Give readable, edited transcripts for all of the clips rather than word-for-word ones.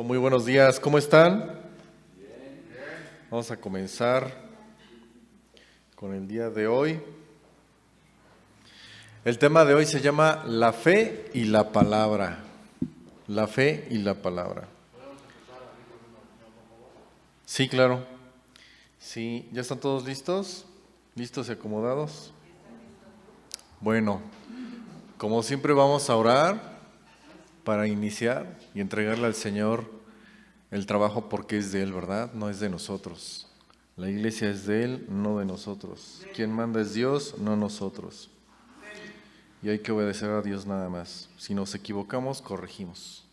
Muy buenos días, ¿cómo están? Vamos a comenzar con el día de hoy. El tema de hoy se llama la fe y la palabra. La fe y la palabra. Sí, claro. Sí, ¿ya están todos listos? ¿Listos y acomodados? Bueno, como siempre vamos a orar para iniciar y entregarle al Señor el trabajo porque es de Él, ¿verdad? No es de nosotros. La iglesia es de Él, no de nosotros. Quien manda es Dios, no nosotros. Y hay que obedecer a Dios nada más. Si nos equivocamos, corregimos.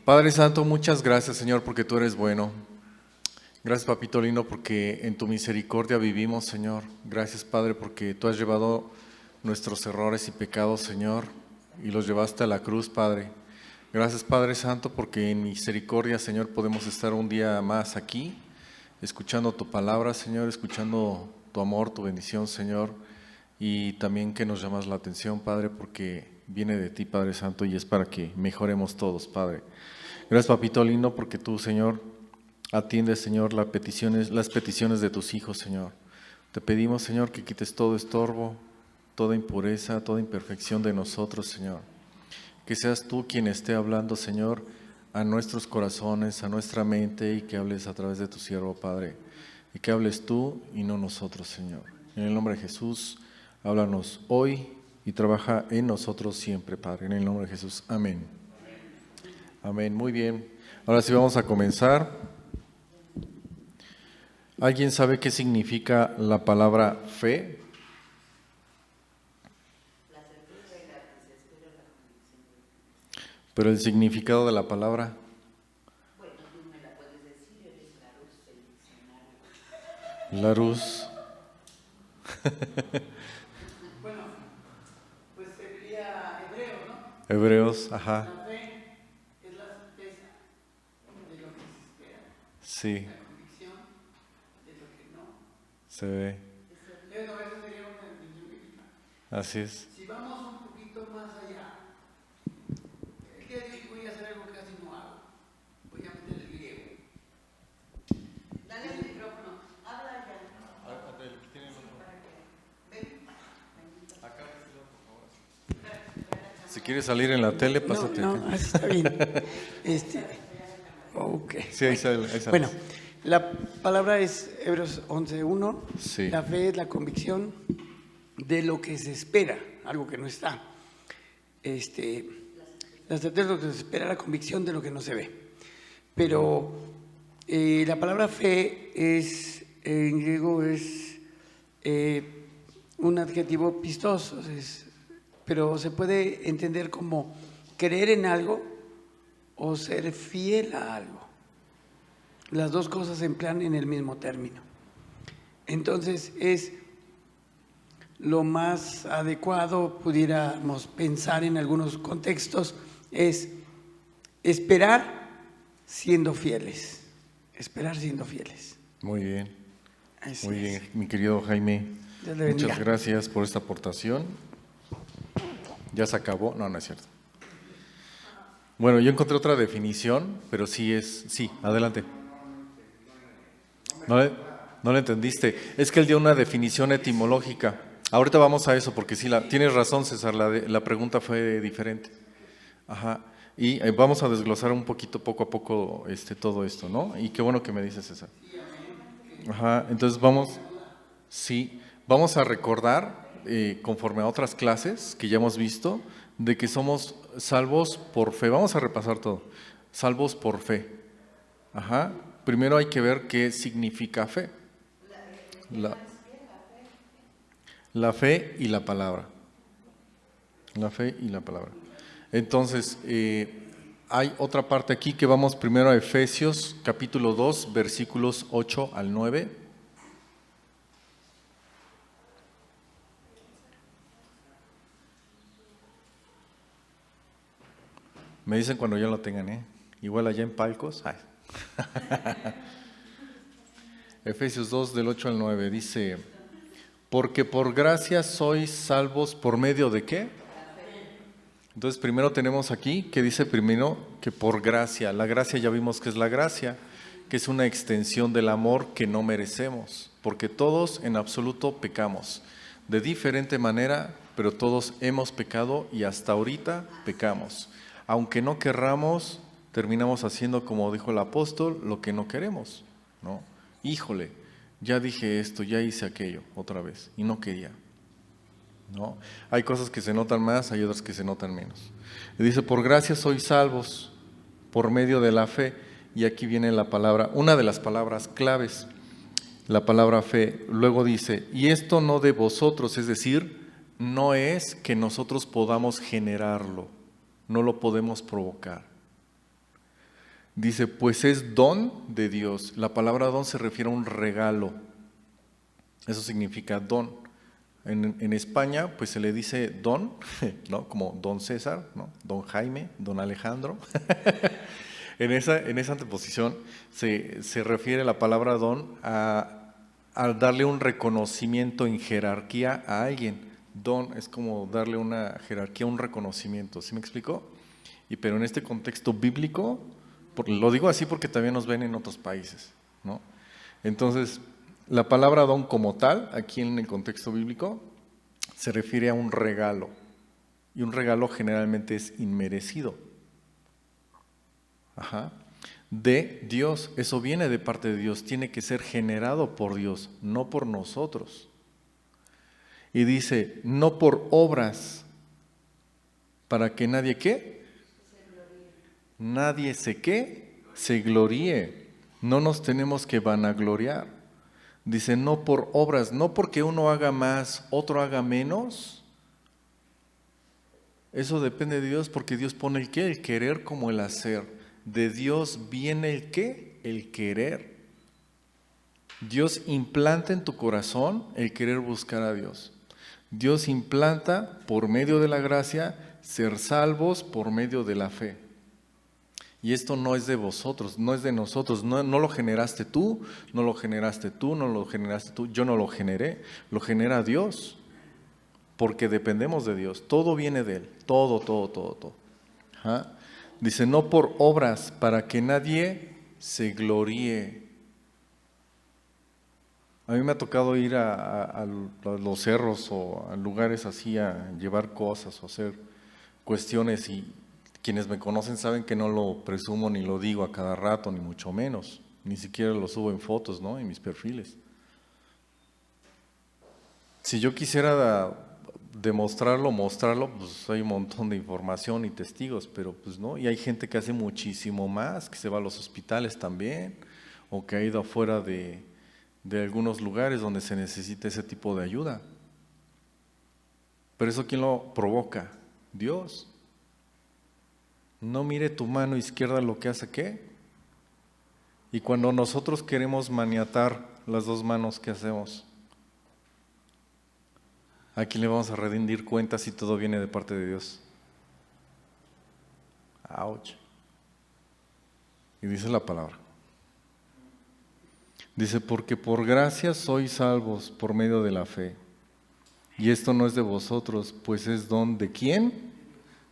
Padre Santo, muchas gracias, Señor, porque tú eres bueno. Gracias, Papito lindo, porque en tu misericordia vivimos, Señor. Gracias, Padre, porque tú has llevado nuestros errores y pecados, Señor, y los llevaste a la cruz, Padre. Gracias, Padre Santo, porque en misericordia, Señor, podemos estar un día más aquí, escuchando tu palabra, Señor, escuchando tu amor, tu bendición, Señor, y también que nos llamas la atención, Padre, porque viene de ti, Padre Santo, y es para que mejoremos todos, Padre. Gracias, Papito lindo, porque tú, Señor, atiendes, Señor, las peticiones de tus hijos, Señor. Te pedimos, Señor, que quites todo estorbo, toda impureza, toda imperfección de nosotros, Señor. Que seas tú quien esté hablando, Señor, a nuestros corazones, a nuestra mente, y que hables a través de tu siervo, Padre. Y que hables tú y no nosotros, Señor. En el nombre de Jesús, háblanos hoy y trabaja en nosotros siempre, Padre. En el nombre de Jesús, amén. Amén, muy bien. Ahora sí vamos a comenzar. ¿Alguien sabe qué significa la palabra fe? Pero el significado de la palabra. Bueno, tú me la puedes decir, eres la luz del diccionario. Larus. Bueno, pues sería hebreo, ¿no? Hebreos, ajá. La fe es la certeza de lo que se espera, Sí, la convicción de lo que no. se ve. Bueno, esa sería una definición bíblica. Así es. Si vamos un poquito más allá, el día de hoy voy a hacer algo que casi no hago. Voy a meter el griego. Dale el micrófono, habla ya. Si quieres salir en la tele, pásate No, acá. así está bien. Ok. Sí, ahí sale. Bueno, la palabra es Hebreos 11:1. Sí. La fe es la convicción de lo que se espera, algo que no está. La certeza de lo que se espera, la convicción de lo que no se ve. Pero la palabra fe es, en griego es un adjetivo pistoso, pero se puede entender como creer en algo o ser fiel a algo. Las dos cosas se emplean en el mismo término. Entonces es lo más adecuado, pudiéramos pensar en algunos contextos, es esperar siendo fieles. Esperar siendo fieles. Muy bien. Así Muy es. bien, mi querido Jaime. Dios le bendiga. Muchas gracias por esta aportación. ¿Ya se acabó? No, no es cierto. Bueno, yo encontré otra definición, pero sí, adelante. No le entendiste. Es que él dio una definición etimológica. Ahorita vamos a eso, porque sí, tienes razón, César, la pregunta fue diferente. Ajá. Y vamos a desglosar un poquito, poco a poco, todo esto, ¿no? Y qué bueno que me dices, César. Ajá. Entonces vamos a recordar, conforme a otras clases que ya hemos visto, de que somos salvos por fe. Vamos a repasar todo. Salvos por fe. Ajá. Primero hay que ver qué significa fe. La fe y la palabra. La fe y la palabra. Entonces, hay otra parte aquí que vamos primero a Efesios capítulo 2, versículos 8 al 9. Me dicen cuando ya lo tengan, ¿eh? Igual allá en Palcos. Ay. Efesios 2, del 8 al 9, dice: porque por gracia sois salvos por medio de ¿qué? Entonces primero tenemos aquí que dice primero que por gracia. La gracia ya vimos que es la gracia, que es una extensión del amor que no merecemos, porque todos en absoluto pecamos, de diferente manera, pero todos hemos pecado y hasta ahorita pecamos. Aunque no querramos, terminamos haciendo, como dijo el apóstol, lo que no queremos, ¿no? Híjole, ya dije esto, ya hice aquello otra vez y no quería, ¿no? Hay cosas que se notan más, hay otras que se notan menos. Y dice, por gracia sois salvos por medio de la fe. Y aquí viene la palabra, una de las palabras claves, la palabra fe. Luego dice, y esto no de vosotros, es decir, no es que nosotros podamos generarlo, no lo podemos provocar. Dice, pues es don de Dios. La palabra don se refiere a un regalo. Eso significa don. En España, pues se le dice don, ¿no? Como don César, ¿no? Don Jaime, don Alejandro. En esa anteposición se refiere la palabra don a darle un reconocimiento en jerarquía a alguien. Don es como darle una jerarquía, un reconocimiento. ¿Sí me explico? Pero en este contexto bíblico, lo digo así porque también nos ven en otros países, ¿no? Entonces, la palabra don como tal, aquí en el contexto bíblico, se refiere a un regalo. Y un regalo generalmente es inmerecido. De Dios, eso viene de parte de Dios, tiene que ser generado por Dios, no por nosotros. Y dice, no por obras, para que nadie ¿qué? Nadie se gloríe. No nos tenemos que vanagloriar. Dice, no por obras, no porque uno haga más, otro haga menos. Eso depende de Dios, porque Dios pone el ¿qué? El querer como el hacer. De Dios viene el ¿qué? El querer. Dios implanta en tu corazón el querer buscar a Dios. Dios implanta por medio de la gracia ser salvos por medio de la fe. Y esto no es de vosotros, no es de nosotros, no lo generaste tú, no lo generaste tú, no lo generaste tú, yo no lo generé, lo genera Dios, porque dependemos de Dios, todo viene de Él, todo. Dice, no por obras, para que nadie se gloríe. A mí me ha tocado ir a los cerros o a lugares así a llevar cosas o hacer cuestiones, y quienes me conocen saben que no lo presumo ni lo digo a cada rato, ni mucho menos, ni siquiera lo subo en fotos, ¿no? En mis perfiles. Si yo quisiera mostrarlo, pues hay un montón de información y testigos, pero pues no, y hay gente que hace muchísimo más, que se va a los hospitales también, o que ha ido afuera de algunos lugares donde se necesita ese tipo de ayuda. Pero eso, ¿quién lo provoca? Dios. No mire tu mano izquierda lo que hace ¿qué? Y cuando nosotros queremos maniatar las dos manos, ¿qué hacemos? ¿A quién le vamos a rendir cuentas si todo viene de parte de Dios? ¡Auch! Y dice la palabra. Dice, porque por gracia sois salvos por medio de la fe. Y esto no es de vosotros, pues es don de ¿quién?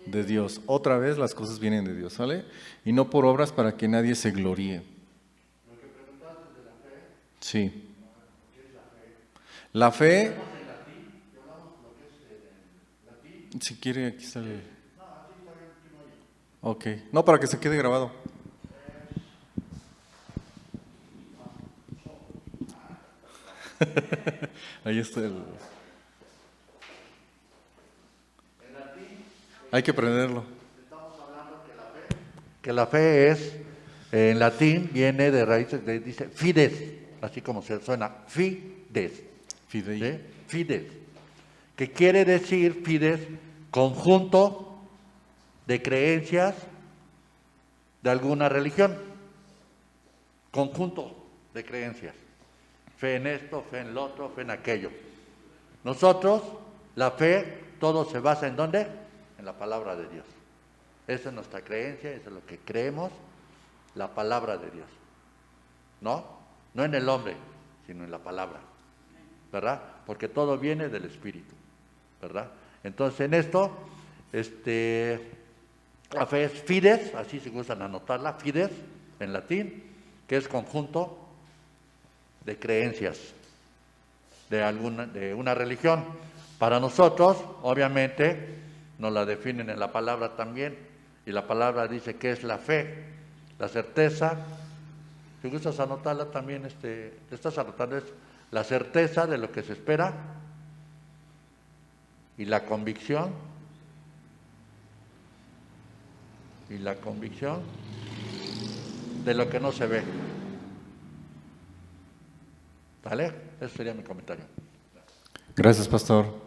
De Dios. Otra vez las cosas vienen de Dios, ¿sale? Y no por obras para que nadie se gloríe. Lo que preguntaste de la fe. Sí. ¿Qué es la fe? La fe. ¿Hablamos en latín? ¿Ya hablamos lo que es en latín? Si quiere, aquí sale. No, así está bien, aquí no hay. Ok. No, para que se quede grabado. Ahí está el. Hay que aprenderlo. Estamos hablando que la fe es, en latín, viene de raíces, dice fides, así como se suena, fides. Fidei. ¿Sí? Fides. Que quiere decir, fides, conjunto de creencias de alguna religión. Conjunto de creencias. Fe en esto, fe en lo otro, fe en aquello. Nosotros, la fe, todo se basa ¿en dónde? En la palabra de Dios. Esa es nuestra creencia, eso es lo que creemos, la palabra de Dios. ¿No? No en el hombre, sino en la palabra. ¿Verdad? Porque todo viene del Espíritu. ¿Verdad? Entonces en esto, La fe es fides, así se gustan anotarla, fides en latín, que es conjunto de creencias de una religión. Para nosotros, obviamente, nos la definen en la palabra también, y la palabra dice que es la fe, la certeza. Si gustas anotarla también, estás anotando, es la certeza de lo que se espera y la convicción de lo que no se ve. ¿Vale? Ese sería mi comentario. Gracias, pastor.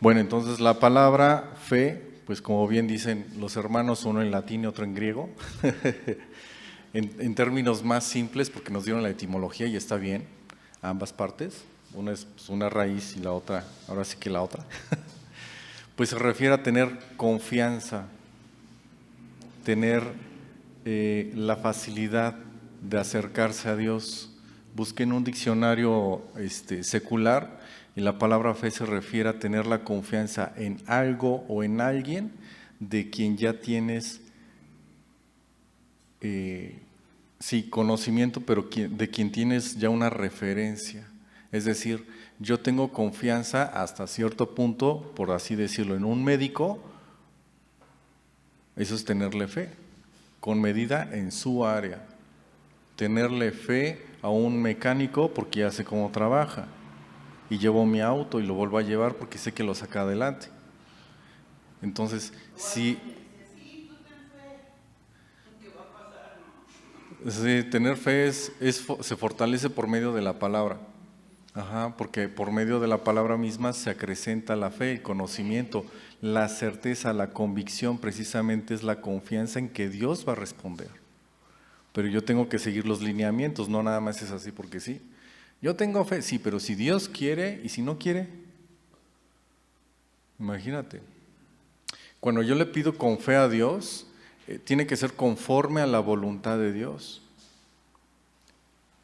Bueno, entonces la palabra fe, pues como bien dicen los hermanos, uno en latín y otro en griego, en términos más simples, porque nos dieron la etimología y está bien, ambas partes, una es pues, una raíz y la otra, ahora sí que la otra, pues se refiere a tener confianza, tener la facilidad de acercarse a Dios. Busqué en un diccionario secular y la palabra fe se refiere a tener la confianza en algo o en alguien de quien ya tienes conocimiento, pero de quien tienes ya una referencia. Es decir, yo tengo confianza hasta cierto punto, por así decirlo, en un médico. Eso es tenerle fe, con medida en su área. Tenerle fe a un mecánico porque ya sé cómo trabaja. Y llevo mi auto y lo vuelvo a llevar porque sé que lo saca adelante. Entonces, sí, tener fe se fortalece por medio de la palabra. Ajá, porque por medio de la palabra misma se acrecenta la fe, el conocimiento, la certeza, la convicción, precisamente es la confianza en que Dios va a responder. Pero yo tengo que seguir los lineamientos, no nada más es así porque sí. Yo tengo fe, sí, pero si Dios quiere y si no quiere, imagínate. Cuando yo le pido con fe a Dios, tiene que ser conforme a la voluntad de Dios.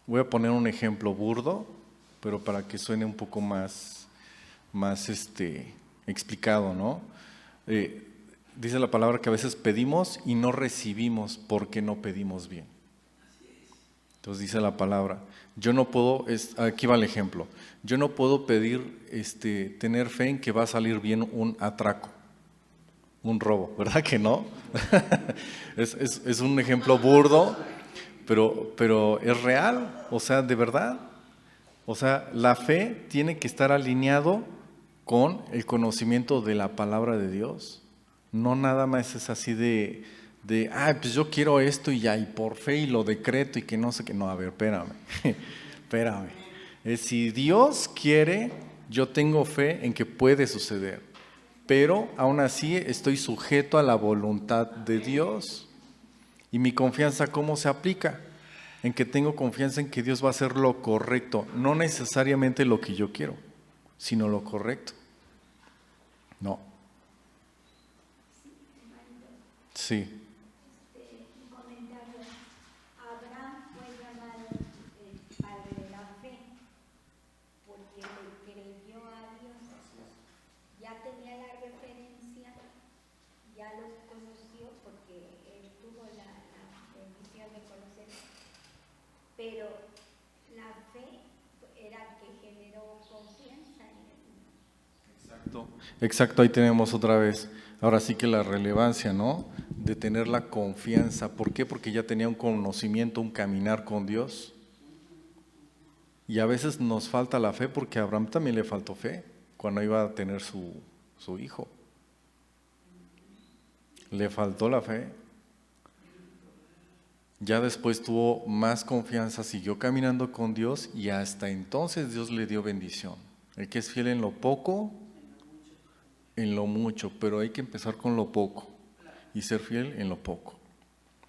Voy a poner un ejemplo burdo, pero para que suene un poco más explicado, ¿no? Dice la palabra que a veces pedimos y no recibimos porque no pedimos bien. Entonces dice la palabra, yo no puedo, aquí va el ejemplo, yo no puedo pedir, tener fe en que va a salir bien un atraco, un robo, ¿verdad que no? es un ejemplo burdo, pero es real, o sea, de verdad. O sea, la fe tiene que estar alineado con el conocimiento de la palabra de Dios. No nada más es así pues yo quiero esto y ya, y por fe y lo decreto y que no sé qué. No, a ver, espérame. Si Dios quiere, yo tengo fe en que puede suceder, pero aún así estoy sujeto a la voluntad de Dios. ¿Y mi confianza cómo se aplica? En que tengo confianza en que Dios va a hacer lo correcto, no necesariamente lo que yo quiero, sino lo correcto. No. Sí. Un comentario. Abraham fue llamado el padre de la fe porque le creyó a Dios. Ya tenía la referencia, ya lo conoció porque él tuvo la bendición de conocer. Pero la fe era que generó confianza en él. Exacto, ahí tenemos otra vez. Ahora sí que la relevancia, ¿no? De tener la confianza. ¿Por qué? Porque ya tenía un conocimiento, un caminar con Dios. Y a veces nos falta la fe porque a Abraham también le faltó fe cuando iba a tener su hijo. Le faltó la fe. Ya después tuvo más confianza, siguió caminando con Dios y hasta entonces Dios le dio bendición. El que es fiel en lo poco, en lo mucho, pero hay que empezar con lo poco y ser fiel en lo poco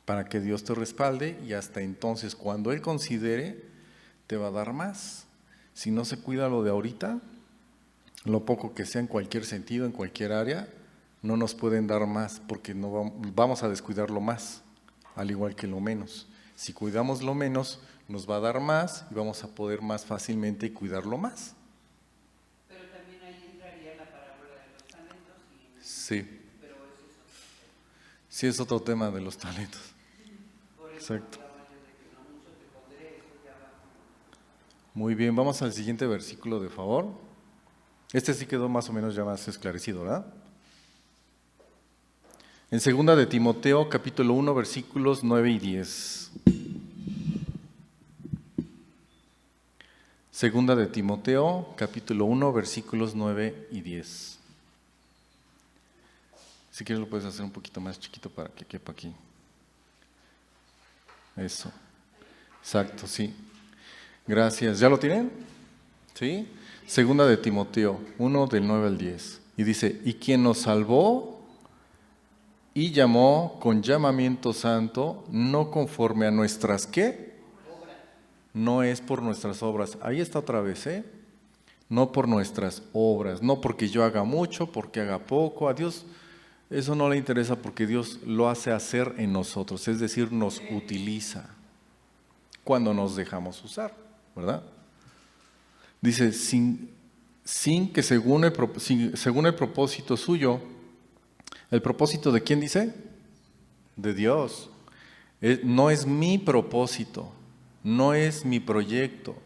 para que Dios te respalde y hasta entonces cuando Él considere te va a dar más. Si no se cuida lo de ahorita, lo poco que sea en cualquier sentido, en cualquier área, no nos pueden dar más porque no vamos a descuidar lo más, al igual que lo menos. Si cuidamos lo menos, nos va a dar más y vamos a poder más fácilmente cuidarlo más. Pero también ahí entraría la parábola de los talentos. Sí. Pero ese es otro. Sí, es otro tema de los talentos. Exacto. Muy bien, vamos al siguiente versículo, de favor. Este sí quedó más o menos ya más esclarecido, ¿verdad? En 2 de Timoteo, capítulo 1, versículos 9 y 10. 2 de Timoteo, capítulo 1, versículos 9 y 10. Si quieres lo puedes hacer un poquito más chiquito para que quepa aquí. Eso. Exacto, sí. Gracias. ¿Ya lo tienen? ¿Sí? 2 de Timoteo 1, del 9 al 10. Y dice, y quien nos salvó y llamó con llamamiento santo, no conforme a nuestras, ¿qué? No es por nuestras obras. Ahí está otra vez, ¿eh? No por nuestras obras, no porque yo haga mucho, porque haga poco. A Dios eso no le interesa porque Dios lo hace hacer en nosotros, es decir, nos utiliza cuando nos dejamos usar, ¿verdad? Dice, sin que según el propósito suyo, ¿el propósito de quién dice? De Dios. No es mi propósito, no es mi proyecto,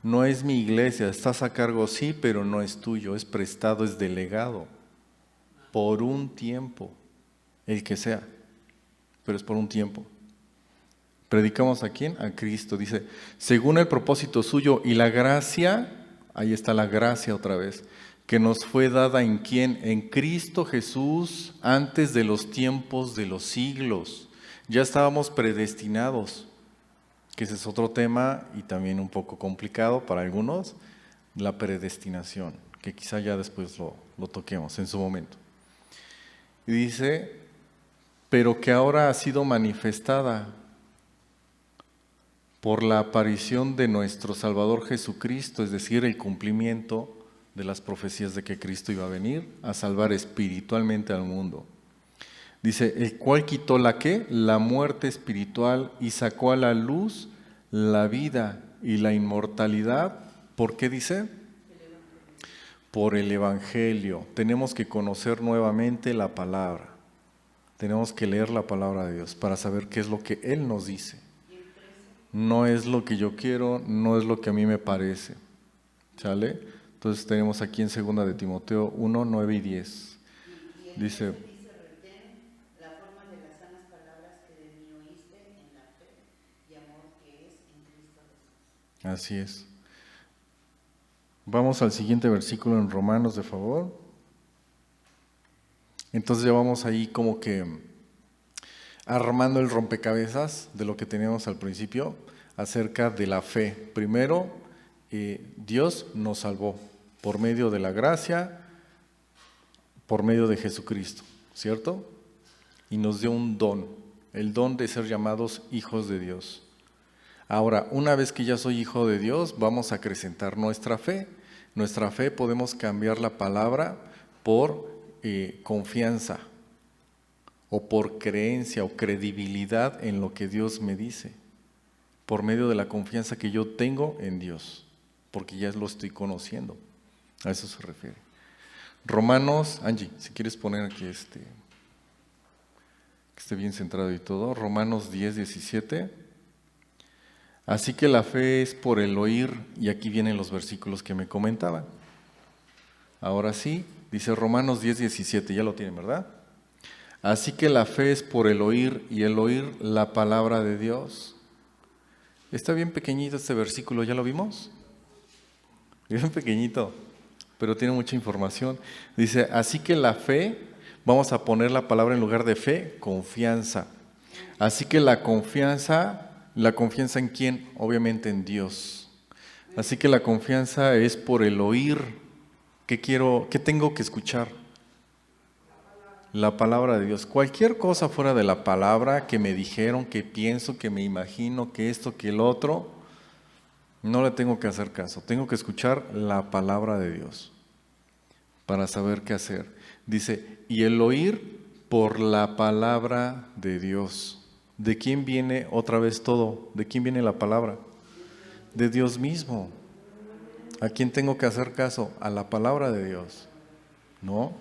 no es mi iglesia. Estás a cargo, sí, pero no es tuyo, es prestado, es delegado. Por un tiempo, el que sea, pero es por un tiempo. ¿Predicamos a quién? A Cristo. Dice, según el propósito suyo y la gracia, ahí está la gracia otra vez, que nos fue dada en quién, en Cristo Jesús, antes de los tiempos de los siglos. Ya estábamos predestinados, que ese es otro tema y también un poco complicado para algunos, la predestinación, que quizá ya después lo toquemos en su momento. Y dice, pero que ahora ha sido manifestada por la aparición de nuestro Salvador Jesucristo, es decir, el cumplimiento de las profecías de que Cristo iba a venir a salvar espiritualmente al mundo. Dice, el cual quitó la ¿qué? La muerte espiritual y sacó a la luz la vida y la inmortalidad. ¿Por qué dice? Por el Evangelio. Tenemos que conocer nuevamente la palabra. Tenemos que leer la palabra de Dios para saber qué es lo que Él nos dice. No es lo que yo quiero, no es lo que a mí me parece. ¿Sale? Entonces tenemos aquí en 2 de Timoteo 1, 9 y 10. Dice, la forma de las sanas palabras que de mí oíste en la fe y amor que es en Cristo Jesús. así es. Vamos al siguiente versículo en Romanos, de favor. Entonces ya vamos ahí como que armando el rompecabezas de lo que teníamos al principio acerca de la fe. Primero, Dios nos salvó por medio de la gracia, por medio de Jesucristo, ¿cierto? Y nos dio un don, el don de ser llamados hijos de Dios. Ahora, una vez que ya soy hijo de Dios, vamos a acrecentar nuestra fe. Nuestra fe podemos cambiar la palabra por confianza o por creencia o credibilidad en lo que Dios me dice, por medio de la confianza que yo tengo en Dios, porque ya lo estoy conociendo. A eso se refiere. Romanos, Angie, si quieres poner aquí que esté bien centrado y todo, Romanos 10, 17. Así que la fe es por el oír, y aquí vienen los versículos que me comentaban. Ahora sí, dice Romanos 10, 17, ya lo tienen, ¿verdad? Así que la fe es por el oír, y el oír la palabra de Dios. Está bien pequeñito este versículo, ¿ya lo vimos? Bien pequeñito, pero tiene mucha información. Dice, así que la fe, vamos a poner la palabra en lugar de fe, confianza. Así que la confianza ¿en quién? Obviamente en Dios. Así que la confianza es por el oír. ¿Qué tengo que escuchar? La palabra de Dios. Cualquier cosa fuera de la palabra que me dijeron, que pienso, que me imagino, que esto, que el otro, no le tengo que hacer caso. Tengo que escuchar la palabra de Dios para saber qué hacer. Dice, y el oír por la palabra de Dios. ¿De quién viene otra vez todo? ¿De quién viene la palabra? De Dios mismo. ¿A quién tengo que hacer caso? A la palabra de Dios, ¿no?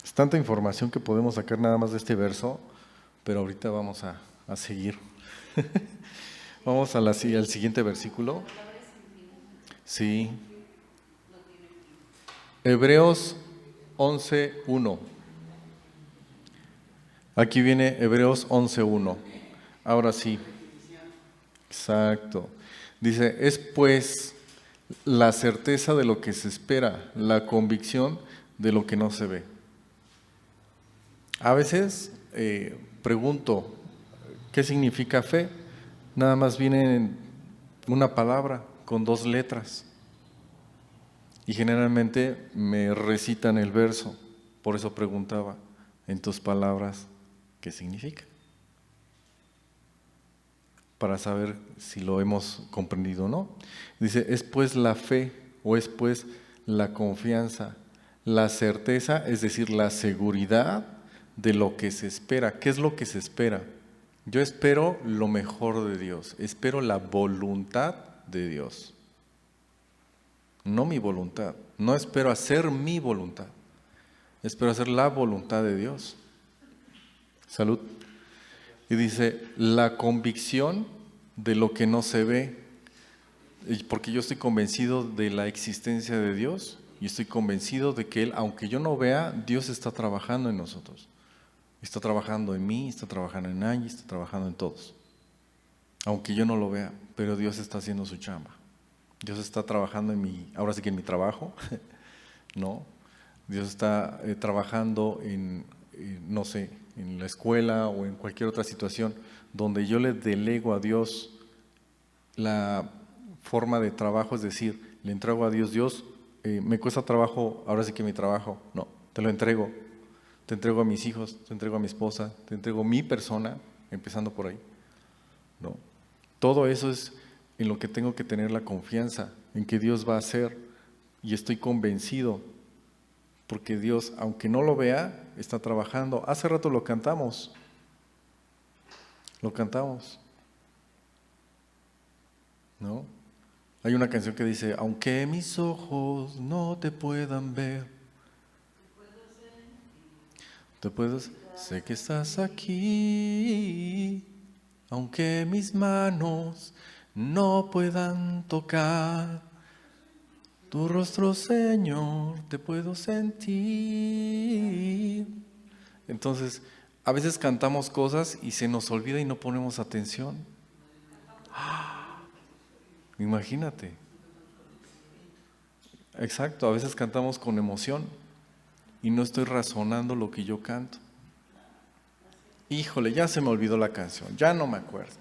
Es tanta información que podemos sacar nada más de este verso, pero ahorita vamos a seguir. Vamos al siguiente versículo. Sí. Hebreos 11:1. Aquí viene Hebreos 11:1. Ahora sí. Exacto. Dice, es pues la certeza de lo que se espera, la convicción de lo que no se ve. A veces pregunto, ¿qué significa fe? Nada más viene en una palabra con 2 letras. Y generalmente me recitan el verso. Por eso preguntaba, en tus palabras, ¿qué significa? Para saber si lo hemos comprendido o no. Dice, es pues la fe o es pues la confianza, la certeza, es decir, la seguridad de lo que se espera. ¿Qué es lo que se espera? Yo espero lo mejor de Dios, espero la voluntad de Dios, no mi voluntad, no espero hacer mi voluntad, espero hacer la voluntad de Dios. Salud. Y dice, la convicción de lo que no se ve, porque yo estoy convencido de la existencia de Dios y estoy convencido de que Él, aunque yo no vea, Dios está trabajando en nosotros. Está trabajando en mí, está trabajando en Angie, está trabajando en todos. Aunque yo no lo vea, pero Dios está haciendo su chamba. Dios está trabajando ahora sí que en mi trabajo, ¿no? Dios está trabajando no sé, en la escuela o en cualquier otra situación donde yo le delego a Dios la forma de trabajo, es decir, le entrego a Dios, me cuesta trabajo, ahora sí que mi trabajo, no, te lo entrego, te entrego a mis hijos, te entrego a mi esposa, te entrego mi persona, empezando por ahí, ¿no? Todo eso es en lo que tengo que tener la confianza, en que Dios va a hacer, y estoy convencido, porque Dios, aunque no lo vea, está trabajando. Hace rato lo cantamos, ¿no? Hay una canción que dice, aunque mis ojos no te puedan ver, sé que estás aquí, aunque mis manos no puedan tocar tu rostro, Señor, te puedo sentir. Entonces, a veces cantamos cosas y se nos olvida y no ponemos atención. Imagínate. Exacto, a veces cantamos con emoción y no estoy razonando lo que yo canto. Híjole, ya se me olvidó la canción, ya no me acuerdo.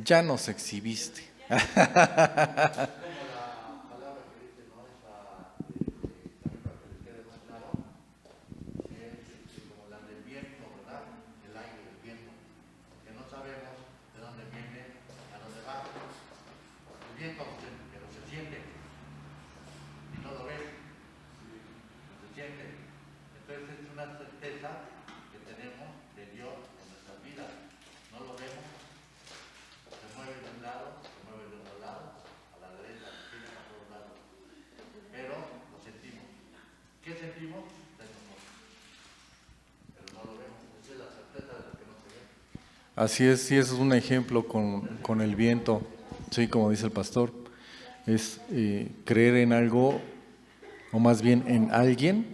Ya nos exhibiste. Así es, sí, eso es un ejemplo con el viento, sí, como dice el pastor, es creer en algo, o más bien en alguien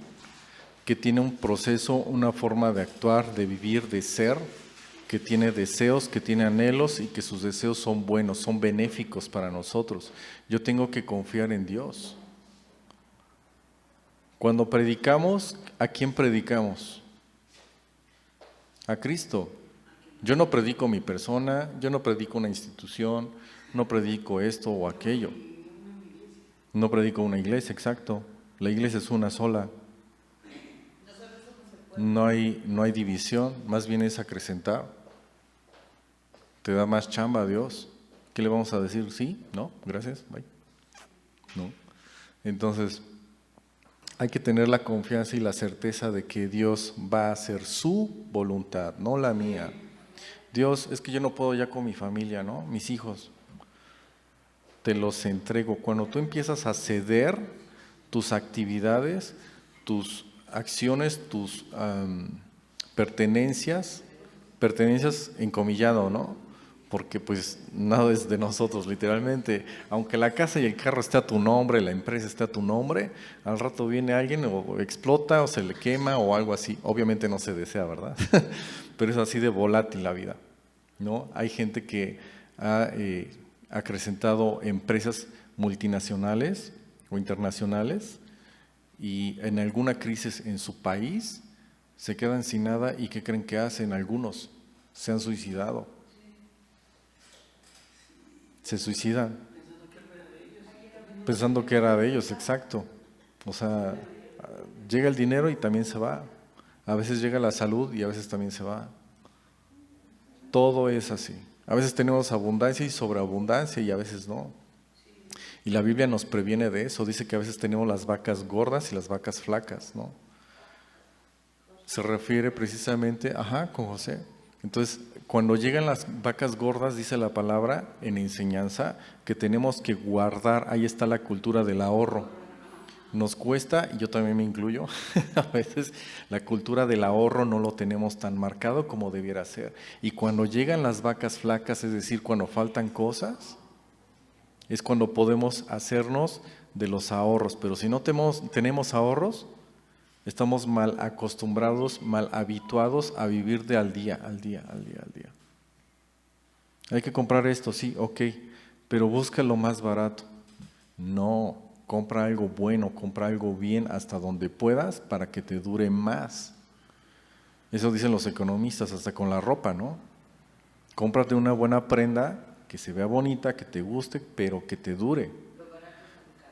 que tiene un proceso, una forma de actuar, de vivir, de ser, que tiene deseos, que tiene anhelos y que sus deseos son buenos, son benéficos para nosotros. Yo tengo que confiar en Dios. Cuando predicamos, ¿a quién predicamos? A Cristo. Yo no predico mi persona, yo no predico una institución, no predico esto o aquello. No predico una iglesia, exacto. La iglesia es una sola. No hay división, más bien es acrecentar. Te da más chamba a Dios. ¿Qué le vamos a decir? ¿Sí? ¿No? Gracias. Bye. ¿No? Entonces, hay que tener la confianza y la certeza de que Dios va a hacer su voluntad, no la mía. Dios, es que yo no puedo ya con mi familia, ¿no? Mis hijos. te los entrego. Cuando tú empiezas a ceder tus actividades, tus acciones, tus pertenencias encomillado, ¿no? Porque pues nada es de nosotros, literalmente. Aunque la casa y el carro esté a tu nombre, la empresa esté a tu nombre, al rato viene alguien o explota o se le quema o algo así. Obviamente no se desea, ¿verdad? Pero es así de volátil la vida, ¿no? Hay gente que ha acrecentado empresas multinacionales o internacionales y en alguna crisis en su país se quedan sin nada y ¿qué creen que hacen algunos? Se han suicidado. Se suicidan. Pensando que era de ellos, exacto. O sea, llega el dinero y también se va. A veces llega la salud y a veces también se va. Todo es así. A veces tenemos abundancia y sobreabundancia y a veces no. Y la Biblia nos previene de eso. Dice que a veces tenemos las vacas gordas y las vacas flacas, ¿no? Se refiere precisamente, con José. Entonces, cuando llegan las vacas gordas, dice la palabra en enseñanza, que tenemos que guardar, ahí está la cultura del ahorro. Nos cuesta, y yo también me incluyo, a veces la cultura del ahorro no lo tenemos tan marcado como debiera ser. Y cuando llegan las vacas flacas, es decir, cuando faltan cosas, es cuando podemos hacernos de los ahorros. Pero si no tenemos ahorros, estamos mal acostumbrados, mal habituados a vivir de al día. Hay que comprar esto, sí, ok, pero busca lo más barato. No, compra algo bueno, compra algo bien hasta donde puedas para que te dure más. Eso dicen los economistas, hasta con la ropa, ¿no? Cómprate una buena prenda que se vea bonita, que te guste, pero que te dure.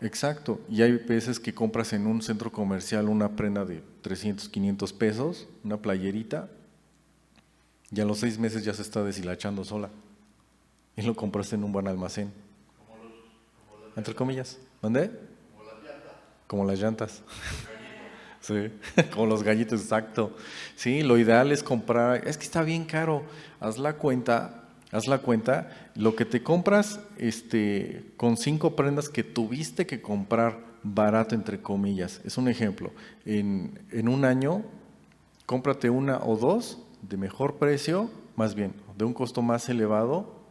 Exacto, y hay veces que compras en un centro comercial una prenda de 300, 500 pesos, una playerita, y a los 6 meses ya se está deshilachando sola. Y lo compraste en un buen almacén. Entre comillas. ¿Dónde? Como las llantas. Sí, como los gallitos, exacto. Sí, lo ideal es comprar, es que está bien caro, haz la cuenta, lo que te compras con 5 prendas que tuviste que comprar barato, entre comillas. Es un ejemplo. En un año, cómprate una o dos de mejor precio, más bien, de un costo más elevado,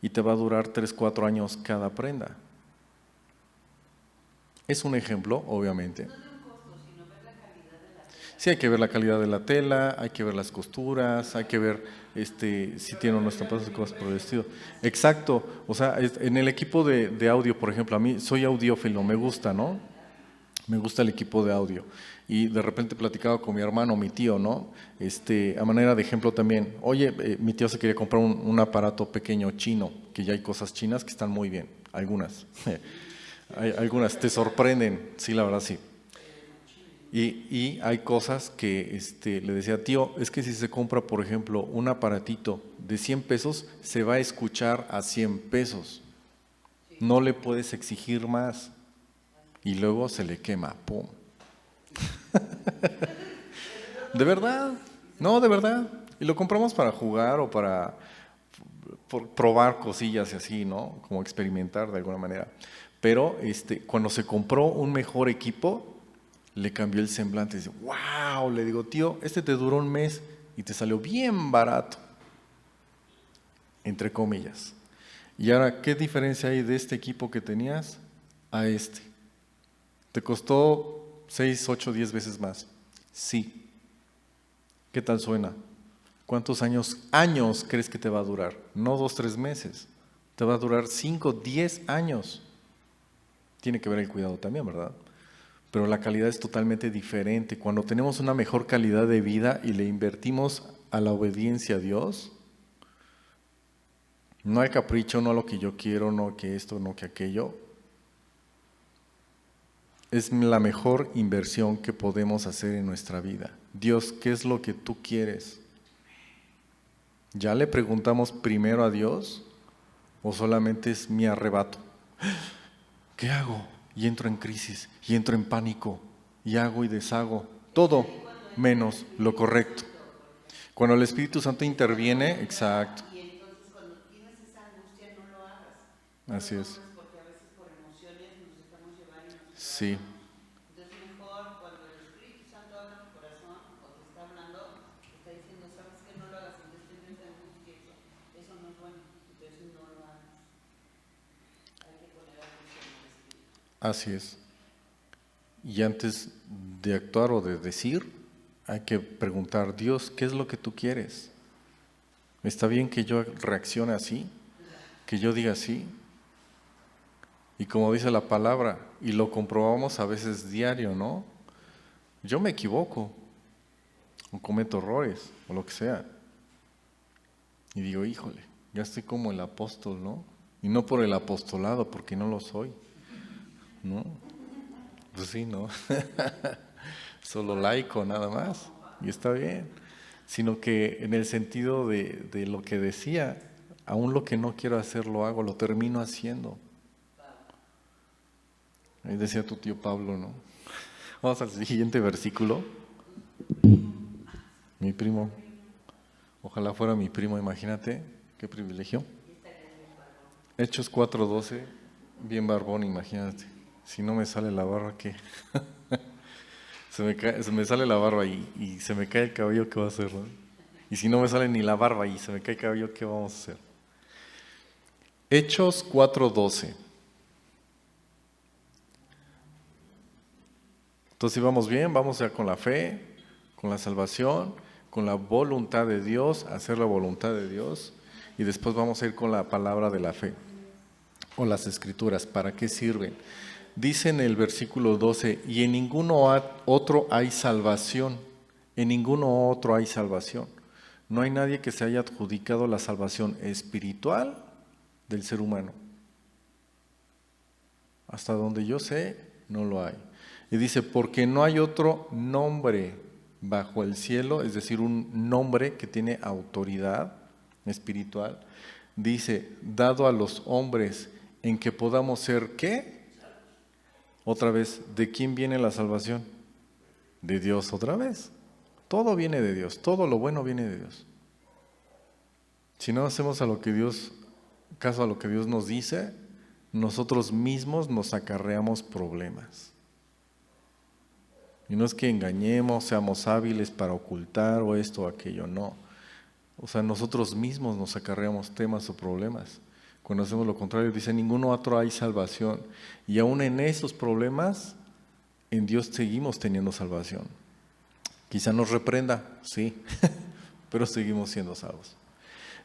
y te va a durar 3, 4 años cada prenda. Es un ejemplo, obviamente. Sí, hay que ver la calidad de la tela, hay que ver las costuras, hay que ver si tiene o no estampados y cosas por el estilo. Exacto, o sea, en el equipo de audio, por ejemplo, a mí soy audiófilo, me gusta, ¿no? Me gusta el equipo de audio. Y de repente platicaba con mi hermano, mi tío, ¿no? A manera de ejemplo también, oye, mi tío se quería comprar un aparato pequeño chino, que ya hay cosas chinas que están muy bien, algunas. Algunas te sorprenden, sí, la verdad sí. Y hay cosas que le decía, tío, es que si se compra, por ejemplo, un aparatito de 100 pesos, se va a escuchar a 100 pesos. No le puedes exigir más. Y luego se le quema, ¡pum! ¿De verdad? No, de verdad. Y lo compramos para jugar o para probar cosillas y así, ¿no? Como experimentar de alguna manera. Pero cuando se compró un mejor equipo, le cambió el semblante. Dice, wow, le digo, tío, te duró un mes y te salió bien barato, entre comillas. Y ahora, ¿qué diferencia hay de este equipo que tenías a este? ¿Te costó 6, 8, 10 veces más? Sí. ¿Qué tal suena? ¿Cuántos años crees que te va a durar? No 2, 3 meses. Te va a durar 5, 10 años. Tiene que ver el cuidado también, ¿verdad? Pero la calidad es totalmente diferente. Cuando tenemos una mejor calidad de vida y le invertimos a la obediencia a Dios, no al capricho, no a lo que yo quiero, no que esto, no que aquello, es la mejor inversión que podemos hacer en nuestra vida. Dios, ¿qué es lo que tú quieres? ¿Ya le preguntamos primero a Dios o solamente es mi arrebato? ¿Qué hago? Y entro en crisis, y entro en pánico, y hago y deshago, todo menos lo correcto. Cuando el Espíritu Santo interviene, exacto. Y entonces cuando tienes esa angustia no lo hagas, Así es. Porque a veces por emociones nos dejamos llevar y nos Sí, entonces mejor cuando el Espíritu Santo habla en tu corazón o te está hablando, te está diciendo, sabes que no lo hagas, entonces te entra angustia, eso no es bueno, entonces no lo hagas. Hay que poner atención al Espíritu. así es. Y antes de actuar o de decir, hay que preguntar, Dios, ¿qué es lo que tú quieres? ¿Está bien que yo reaccione así? ¿Que yo diga así? Y como dice la palabra, y lo comprobamos a veces diario, ¿no? Yo me equivoco, o cometo errores, o lo que sea. Y digo, híjole, ya estoy como el apóstol, ¿no? Y no por el apostolado, porque no lo soy, ¿no? Pues sí, ¿no? Solo laico nada más, y está bien. Sino que en el sentido de lo que decía, aún lo que no quiero hacer lo hago, lo termino haciendo. Ahí decía tu tío Pablo, ¿no? Vamos al siguiente versículo. Mi primo. Ojalá fuera mi primo, imagínate, qué privilegio. Hechos 4:12, bien barbón, imagínate. Si no me sale la barba, ¿qué? Se me sale la barba y se me cae el cabello, ¿qué va a hacer? ¿No? Y si no me sale ni la barba y se me cae el cabello, ¿qué vamos a hacer? Hechos 4:12. Entonces, si vamos bien, vamos ya con la fe, con la salvación, con la voluntad de Dios, hacer la voluntad de Dios, y después vamos a ir con la palabra de la fe, o las escrituras. ¿Para qué sirven? Dice en el versículo 12, y en ninguno otro hay salvación, en ninguno otro hay salvación. No hay nadie que se haya adjudicado la salvación espiritual del ser humano. Hasta donde yo sé, no lo hay. Y dice, porque no hay otro nombre bajo el cielo, es decir, un nombre que tiene autoridad espiritual, dice, dado a los hombres en que podamos ser, ¿qué? Otra vez, ¿de quién viene la salvación? De Dios otra vez. Todo viene de Dios, todo lo bueno viene de Dios. Si no hacemos caso a lo que Dios nos dice, nosotros mismos nos acarreamos problemas. Y no es que engañemos, seamos hábiles para ocultar o esto o aquello, no. O sea, nosotros mismos nos acarreamos temas o problemas. Cuando hacemos lo contrario, dice, ninguno otro hay salvación. Y aún en esos problemas, en Dios seguimos teniendo salvación. Quizá nos reprenda, sí, pero seguimos siendo salvos.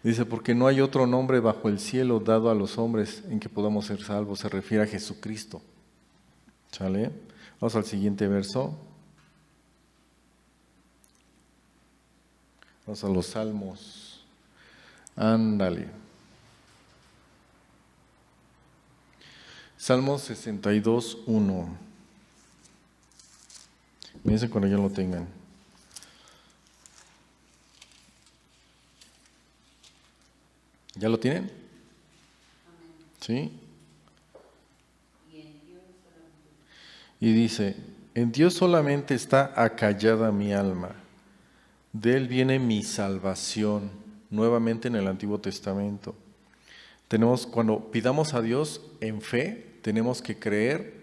Dice, porque no hay otro nombre bajo el cielo dado a los hombres en que podamos ser salvos. Se refiere a Jesucristo. ¿Sale? Vamos al siguiente verso. Vamos a los salmos. Ándale. Salmos 62:1. Me dicen cuando ya lo tengan. ¿Ya lo tienen? ¿Sí? Y dice, en Dios solamente está acallada mi alma, de Él viene mi salvación, nuevamente en el Antiguo Testamento. Cuando pidamos a Dios en fe, tenemos que creer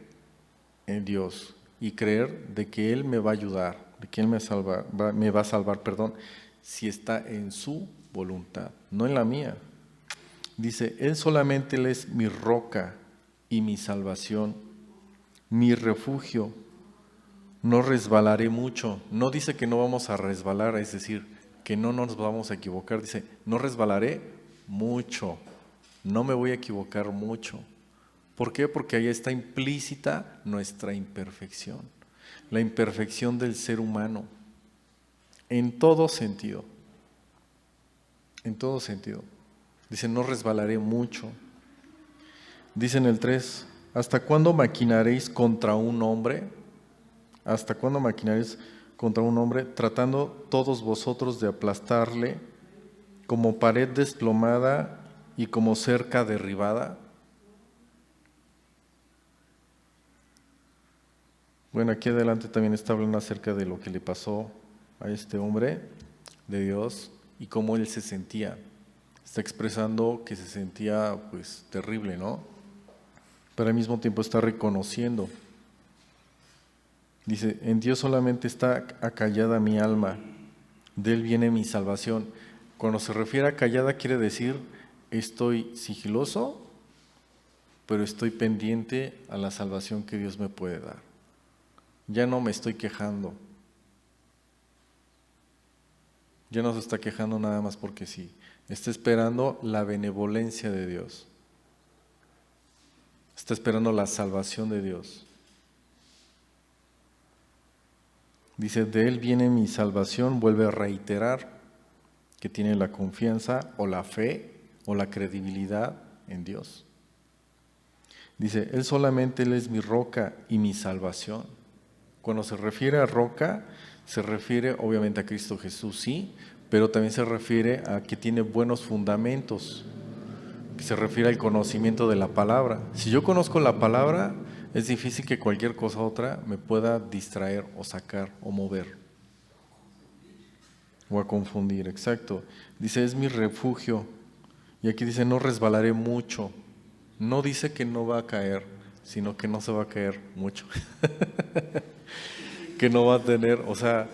en Dios y creer de que Él me va a ayudar, de que Él me va a salvar, si está en su voluntad, no en la mía. Dice, Él solamente Él es mi roca y mi salvación, mi refugio, no resbalaré mucho. No dice que no vamos a resbalar, es decir, que no nos vamos a equivocar. Dice, no resbalaré mucho, no me voy a equivocar mucho. ¿Por qué? Porque ahí está implícita nuestra imperfección, la imperfección del ser humano, en todo sentido. En todo sentido. Dice, no resbalaré mucho. Dice en el 3, ¿hasta cuándo maquinaréis contra un hombre? ¿Hasta cuándo maquinaréis contra un hombre, tratando todos vosotros de aplastarle como pared desplomada y como cerca derribada? Bueno, aquí adelante también está hablando acerca de lo que le pasó a este hombre de Dios y cómo él se sentía. Está expresando que se sentía pues terrible, ¿no? Pero al mismo tiempo está reconociendo. Dice, en Dios solamente está acallada mi alma, de Él viene mi salvación. Cuando se refiere a callada quiere decir, estoy sigiloso, pero estoy pendiente a la salvación que Dios me puede dar. Ya no me estoy quejando. Ya no se está quejando nada más porque sí. Está esperando la benevolencia de Dios. Está esperando la salvación de Dios. Dice, de Él viene mi salvación, vuelve a reiterar que tiene la confianza o la fe o la credibilidad en Dios. Dice, Él solamente Él es mi roca y mi salvación. Cuando se refiere a roca, se refiere obviamente a Cristo Jesús, sí, pero también se refiere a que tiene buenos fundamentos, que se refiere al conocimiento de la palabra. Si yo conozco la palabra, es difícil que cualquier cosa otra me pueda distraer o sacar o mover. O a confundir, exacto. Dice, es mi refugio. Y aquí dice, no resbalaré mucho. No dice que no va a caer, sino que no se va a caer mucho. Que no va a tener, o sea,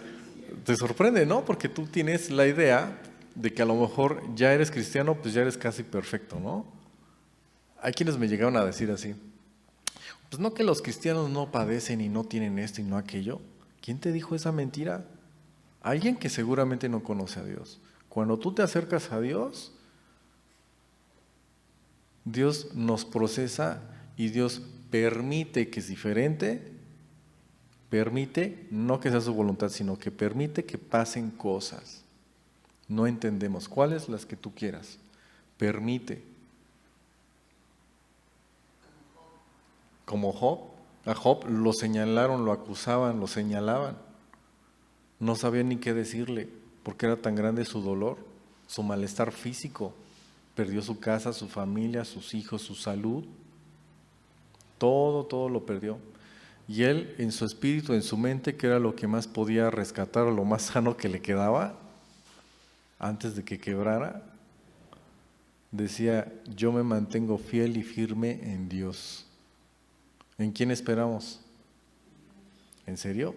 te sorprende, ¿no? Porque tú tienes la idea de que a lo mejor ya eres cristiano, pues ya eres casi perfecto, ¿no? Hay quienes me llegaron a decir así, pues no que los cristianos no padecen y no tienen esto y no aquello. ¿Quién te dijo esa mentira? Alguien que seguramente no conoce a Dios. Cuando tú te acercas a Dios, Dios nos procesa y Dios permite que es diferente, permite, no que sea su voluntad, sino que permite que pasen cosas. No entendemos cuáles, las que tú quieras. Permite. Como Job. A Job lo señalaron, lo acusaban, lo señalaban. No sabían ni qué decirle, porque era tan grande su dolor, su malestar físico. Perdió su casa, su familia, sus hijos, su salud. Todo lo perdió. Y él, en su espíritu, en su mente, que era lo que más podía rescatar, lo más sano que le quedaba, antes de que quebrara, decía, yo me mantengo fiel y firme en Dios. ¿En quién esperamos? ¿En serio?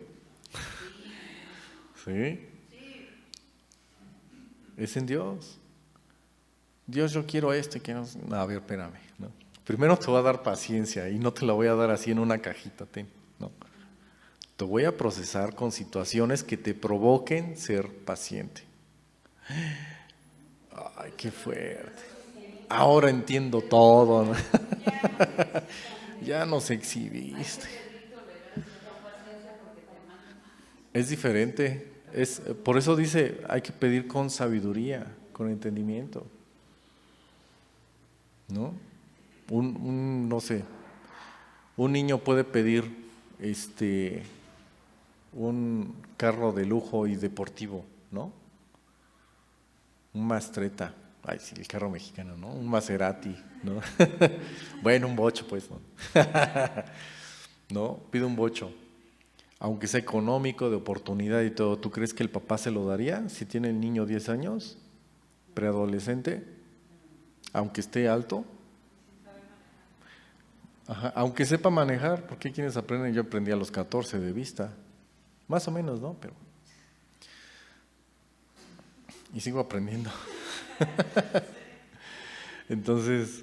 ¿Sí? Es en Dios. Dios, yo quiero esto y quiero... No, a ver, espérame, ¿no? Primero te voy a dar paciencia y no te la voy a dar así en una cajita, no. Te voy a procesar con situaciones que te provoquen ser paciente. Ay, qué fuerte. Ahora entiendo todo, ¿no? Ya nos exhibiste. Es diferente. Por eso dice, hay que pedir con sabiduría, con entendimiento. ¿No? No sé, un niño puede pedir un carro de lujo y deportivo, ¿no? Un Mastretta, ay sí, el carro mexicano, ¿no? Un Maserati, ¿no? Bueno, un bocho, pues, ¿no? ¿No? Pide un bocho. Aunque sea económico, de oportunidad y todo, ¿tú crees que el papá se lo daría si tiene el niño 10 años? Preadolescente, aunque esté alto. Ajá, aunque sepa manejar, porque hay quienes aprenden, yo aprendí a los 14 de vista, más o menos, ¿no? Pero y sigo aprendiendo. Entonces,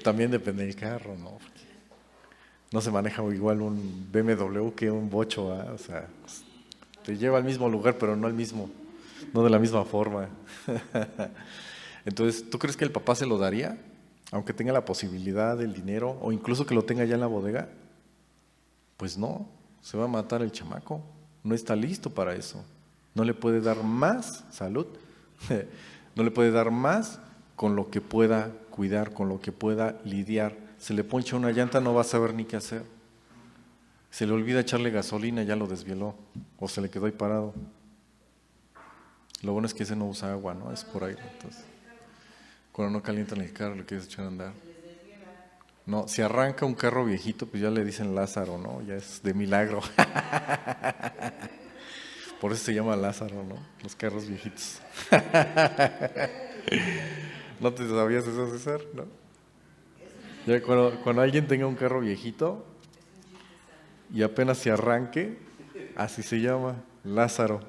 también depende del carro, ¿no? Porque no se maneja igual un BMW que un bocho, ¿eh? O sea, te lleva al mismo lugar, pero no al mismo, no de la misma forma. Entonces, ¿tú crees que el papá se lo daría? Aunque tenga la posibilidad del dinero, o incluso que lo tenga ya en la bodega. Pues no, se va a matar el chamaco. No está listo para eso. No le puede dar más salud. No le puede dar más con lo que pueda cuidar, con lo que pueda lidiar. Se le poncha una llanta, no va a saber ni qué hacer. Se le olvida echarle gasolina, ya lo desvieló. O se le quedó ahí parado. Lo bueno es que ese no usa agua, ¿no? Es por aire. Entonces, cuando no calientan el carro, le quieres echar a andar. No, si arranca un carro viejito, pues ya le dicen Lázaro, ¿no? Ya es de milagro. Por eso se llama Lázaro, ¿no? Los carros viejitos. ¿No te sabías eso, César? ¿No? Ya cuando alguien tenga un carro viejito y apenas se arranque, así se llama, Lázaro.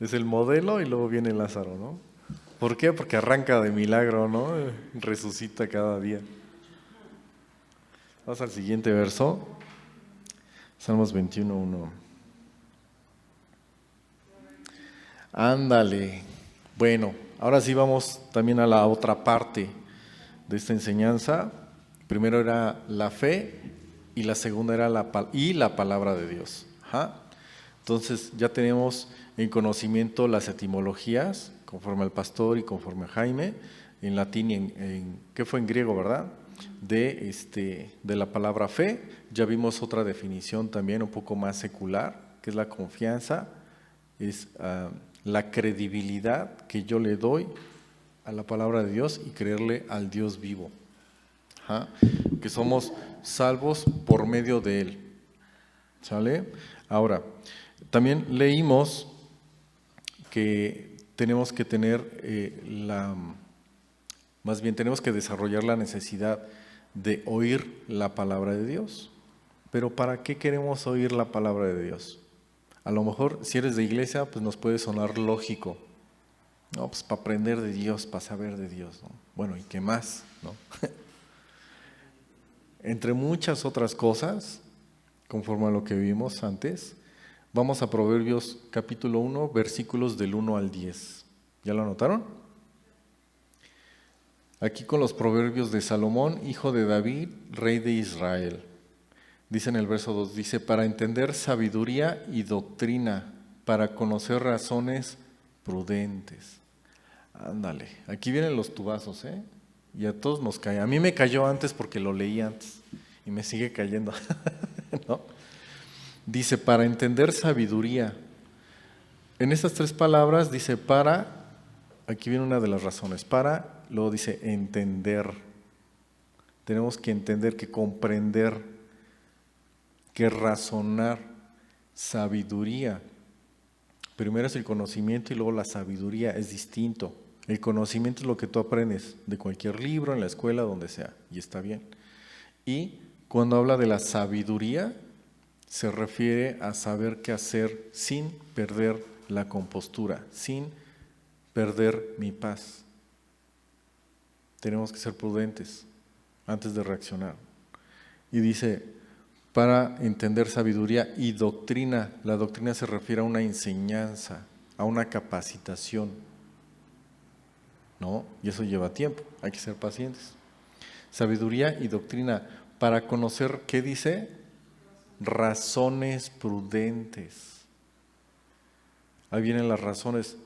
Es el modelo y luego viene Lázaro, ¿no? ¿Por qué? Porque arranca de milagro, ¿no? Resucita cada día. Vamos al siguiente verso. Salmos 21:1. Ándale. Bueno, ahora sí vamos también a la otra parte de esta enseñanza. Primero era la fe y la segunda era la palabra de Dios. Ajá. Entonces ya tenemos en conocimiento las etimologías, conforme al pastor y conforme a Jaime, en latín y ¿qué fue en griego, verdad? De la palabra fe. Ya vimos otra definición también un poco más secular, que es la confianza, es la credibilidad que yo le doy a la palabra de Dios y creerle al Dios vivo. Ajá. Que somos salvos por medio de Él. ¿Sale? Ahora, también leímos que tenemos que tener más bien tenemos que desarrollar la necesidad de oír la palabra de Dios. Pero ¿para qué queremos oír la palabra de Dios? A lo mejor si eres de iglesia, pues nos puede sonar lógico. No, pues para aprender de Dios, para saber de Dios, ¿no? Bueno, ¿y qué más? ¿No? Entre muchas otras cosas, conforme a lo que vimos antes, vamos a Proverbios capítulo 1, versículos del 1 al 10. ¿Ya lo anotaron? Aquí con los proverbios de Salomón, hijo de David, rey de Israel. Dice en el verso 2, dice, para entender sabiduría y doctrina, para conocer razones prudentes. Ándale, aquí vienen los tubazos, ¿eh? Y a todos nos cae. A mí me cayó antes porque lo leí antes y me sigue cayendo, ¿no? Dice, para entender sabiduría. En estas tres palabras dice para, aquí viene una de las razones, para, luego dice entender. Tenemos que entender, que comprender, que razonar, sabiduría. Primero es el conocimiento y luego la sabiduría, es distinto. El conocimiento es lo que tú aprendes de cualquier libro, en la escuela, donde sea, y está bien. Y cuando habla de la sabiduría, se refiere a saber qué hacer sin perder la compostura, sin perder mi paz. Tenemos que ser prudentes antes de reaccionar. Y dice, para entender sabiduría y doctrina. La doctrina se refiere a una enseñanza, a una capacitación, ¿no? Y eso lleva tiempo, hay que ser pacientes. Sabiduría y doctrina, para conocer, ¿qué dice? Razones prudentes. Ahí vienen las razones.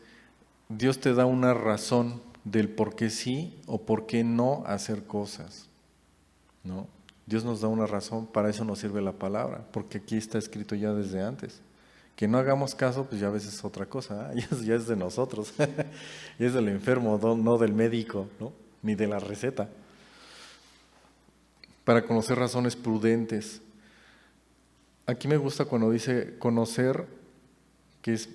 Dios te da una razón del por qué sí o por qué no hacer cosas, ¿no? Dios nos da una razón, para eso nos sirve la palabra, porque aquí está escrito ya desde antes. Que no hagamos caso, pues ya a veces es otra cosa, ¿eh? Ya es de nosotros, y es del enfermo, no del médico, ¿no? Ni de la receta. Para conocer razones prudentes. Aquí me gusta cuando dice conocer, que es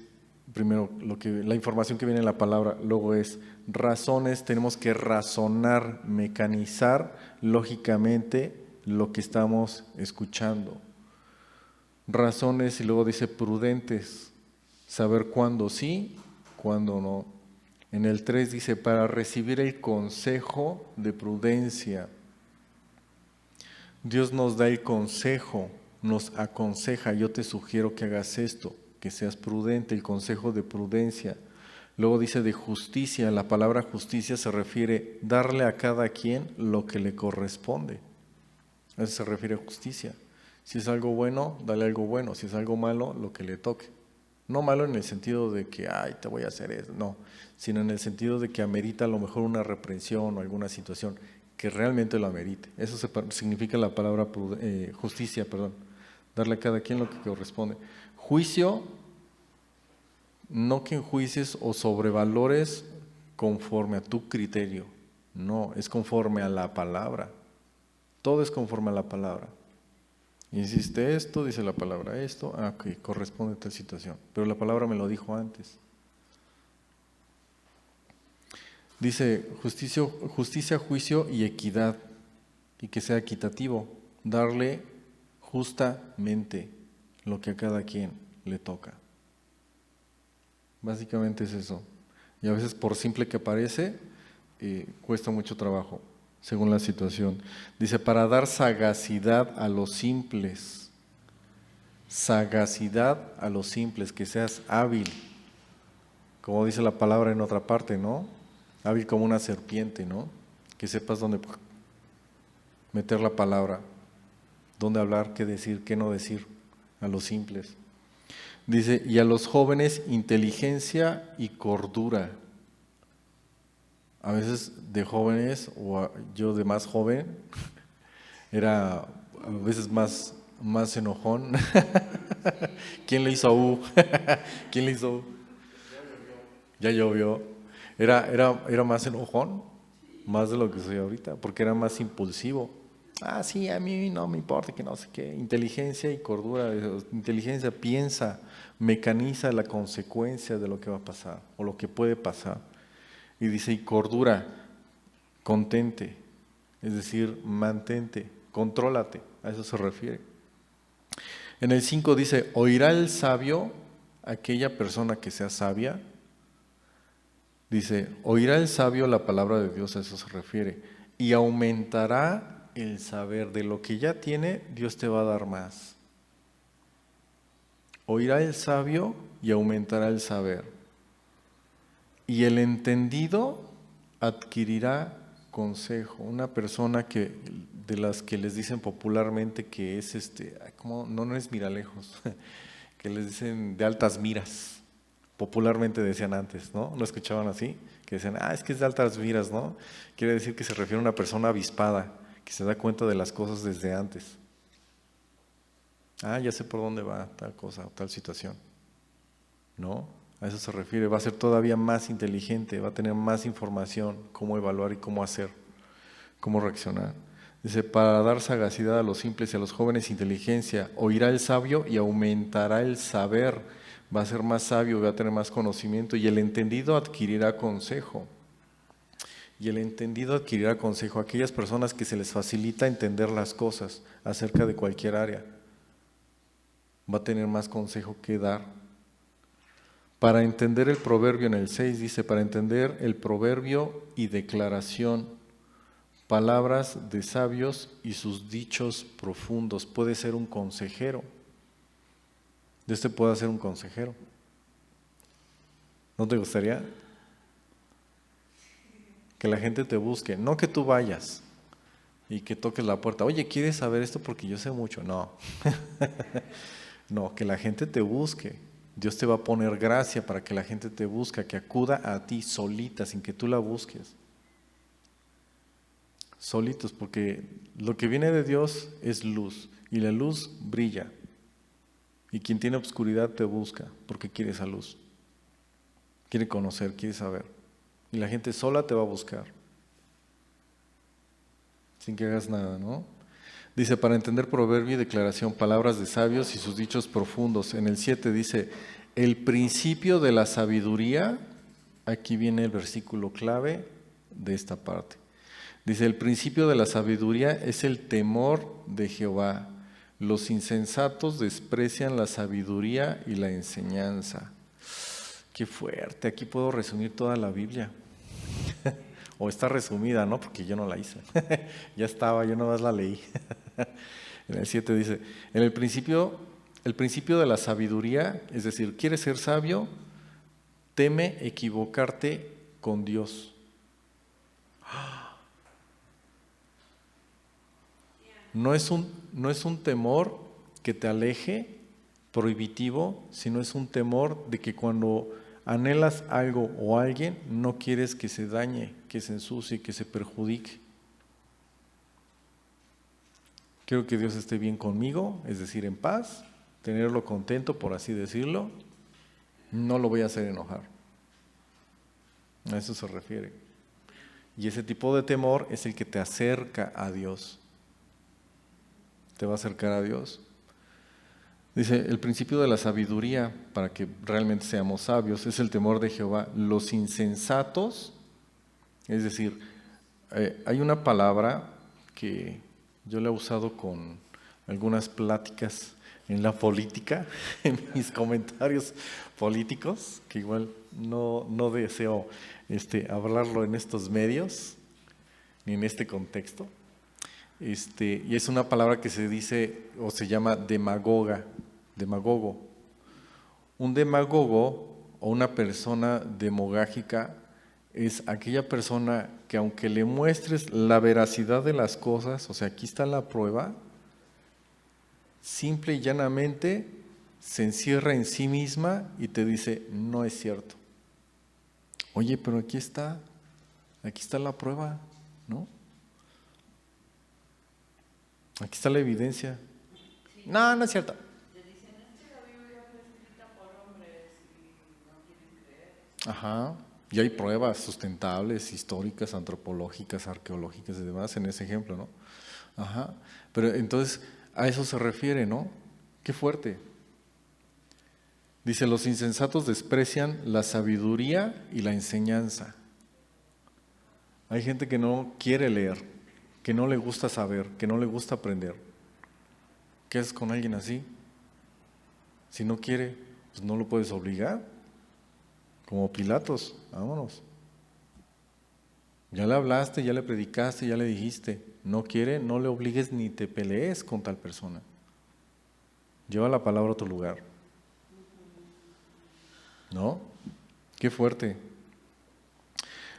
primero la información que viene en la palabra, luego es razones, tenemos que razonar, mecanizar lógicamente lo que estamos escuchando. Razones y luego dice prudentes, saber cuándo sí, cuándo no. En el 3 dice para recibir el consejo de prudencia. Dios nos da el consejo, nos aconseja, yo te sugiero que hagas esto, que seas prudente, el consejo de prudencia. Luego dice de justicia, la palabra justicia se refiere darle a cada quien lo que le corresponde. A eso se refiere a justicia. Si es algo bueno, dale algo bueno, si es algo malo, lo que le toque. No malo en el sentido de que, ay, te voy a hacer eso, no, sino en el sentido de que amerita a lo mejor una reprensión o alguna situación que realmente lo amerite. Eso significa la palabra justicia, darle a cada quien lo que corresponde. Juicio, no que enjuicies o sobrevalores conforme a tu criterio, no, es conforme a la palabra. Todo es conforme a la palabra. Hiciste esto, dice la palabra esto, ok, corresponde a tal situación. Pero la palabra me lo dijo antes. Dice justicia, juicio y equidad, y que sea equitativo, darle justamente lo que a cada quien le toca. Básicamente es eso. Y a veces por simple que parece, cuesta mucho trabajo, según la situación. Dice, para dar sagacidad a los simples. Sagacidad a los simples, que seas hábil. Como dice la palabra en otra parte, ¿no? Hábil como una serpiente, ¿no? Que sepas dónde meter la palabra, dónde hablar, qué decir, qué no decir a los simples. Dice, y a los jóvenes inteligencia y cordura. A veces de jóvenes, yo de más joven, era a veces más enojón. ¿Quién le hizo a U? ¿Quién le hizo U? Ya llovió. Era más enojón, más de lo que soy ahorita, porque era más impulsivo. Ah, sí, a mí no me importa, que no sé qué. Inteligencia y cordura. Inteligencia piensa, mecaniza la consecuencia de lo que va a pasar o lo que puede pasar. Y dice, y cordura, contente, es decir, mantente, contrólate, a eso se refiere. En el 5 dice, oirá el sabio, aquella persona que sea sabia. Dice, oirá el sabio la palabra de Dios, a eso se refiere, y aumentará el saber. De lo que ya tiene, Dios te va a dar más. Oirá el sabio y aumentará el saber. Y el entendido adquirirá consejo. Una persona de las que les dicen popularmente que es ¿cómo? No es miralejos, que les dicen de altas miras. Popularmente decían antes, ¿no? ¿Lo escuchaban así? Que decían, es que es de altas miras, ¿no? Quiere decir que se refiere a una persona avispada, que se da cuenta de las cosas desde antes. Ya sé por dónde va tal cosa o tal situación. ¿No? A eso se refiere. Va a ser todavía más inteligente, va a tener más información, cómo evaluar y cómo hacer, cómo reaccionar. Dice, para dar sagacidad a los simples y a los jóvenes inteligencia, oirá el sabio y aumentará el saber. Va a ser más sabio, va a tener más conocimiento, y el entendido adquirirá consejo. Y el entendido adquirirá consejo. Aquellas personas que se les facilita entender las cosas acerca de cualquier área, va a tener más consejo que dar. Para entender el proverbio, en el 6 dice, para entender el proverbio y declaración, palabras de sabios y sus dichos profundos. Puede ser un consejero. De puede ser un consejero. ¿No te gustaría? Que la gente te busque, no que tú vayas y que toques la puerta. Oye, ¿quieres saber esto? Porque yo sé mucho. No. No, que la gente te busque. Dios te va a poner gracia para que la gente te busque, que acuda a ti solita, sin que tú la busques. Solitos, porque lo que viene de Dios es luz, y la luz brilla. Y quien tiene obscuridad te busca, porque quiere esa luz. Quiere conocer, quiere saber. Y la gente sola te va a buscar. Sin que hagas nada, ¿no? Dice, para entender proverbio y declaración, palabras de sabios y sus dichos profundos. En el 7 dice, el principio de la sabiduría, aquí viene el versículo clave de esta parte. Dice, el principio de la sabiduría es el temor de Jehová. Los insensatos desprecian la sabiduría y la enseñanza. Qué fuerte, aquí puedo resumir toda la Biblia. O está resumida, ¿no? Porque yo no la hice. Ya estaba, yo nomás la leí. En el 7 dice, en el principio de la sabiduría, es decir, ¿quieres ser sabio? Teme equivocarte con Dios. No es un temor que te aleje, prohibitivo, sino es un temor de que cuando anhelas algo o alguien, no quieres que se dañe, que se ensucie, que se perjudique. Quiero que Dios esté bien conmigo, es decir, en paz, tenerlo contento, por así decirlo. No lo voy a hacer enojar. A eso se refiere. Y ese tipo de temor es el que te acerca a Dios. Te va a acercar a Dios. Dice, el principio de la sabiduría, para que realmente seamos sabios, es el temor de Jehová. Los insensatos Es decir, hay una palabra que yo la he usado con algunas pláticas en la política, en mis comentarios políticos, que igual no deseo hablarlo en estos medios, ni en este contexto. Y es una palabra que se dice o se llama demagogo. Un demagogo o una persona demogágica es aquella persona que aunque le muestres la veracidad de las cosas, o sea, aquí está la prueba, simple y llanamente se encierra en sí misma y te dice, no es cierto. Oye, pero aquí está la prueba, ¿no? Aquí está la evidencia. No, no es cierto. Ajá. Y hay pruebas sustentables, históricas, antropológicas, arqueológicas y demás en ese ejemplo, ¿no? Ajá. Pero entonces a eso se refiere, ¿no? Qué fuerte. Dice, los insensatos desprecian la sabiduría y la enseñanza. Hay gente que no quiere leer, que no le gusta saber, que no le gusta aprender. ¿Qué haces con alguien así? Si no quiere, pues no lo puedes obligar. Como Pilatos, vámonos. Ya le hablaste, ya le predicaste, ya le dijiste. No quiere, no le obligues ni te pelees con tal persona. Lleva la palabra a tu lugar. ¿No? Qué fuerte.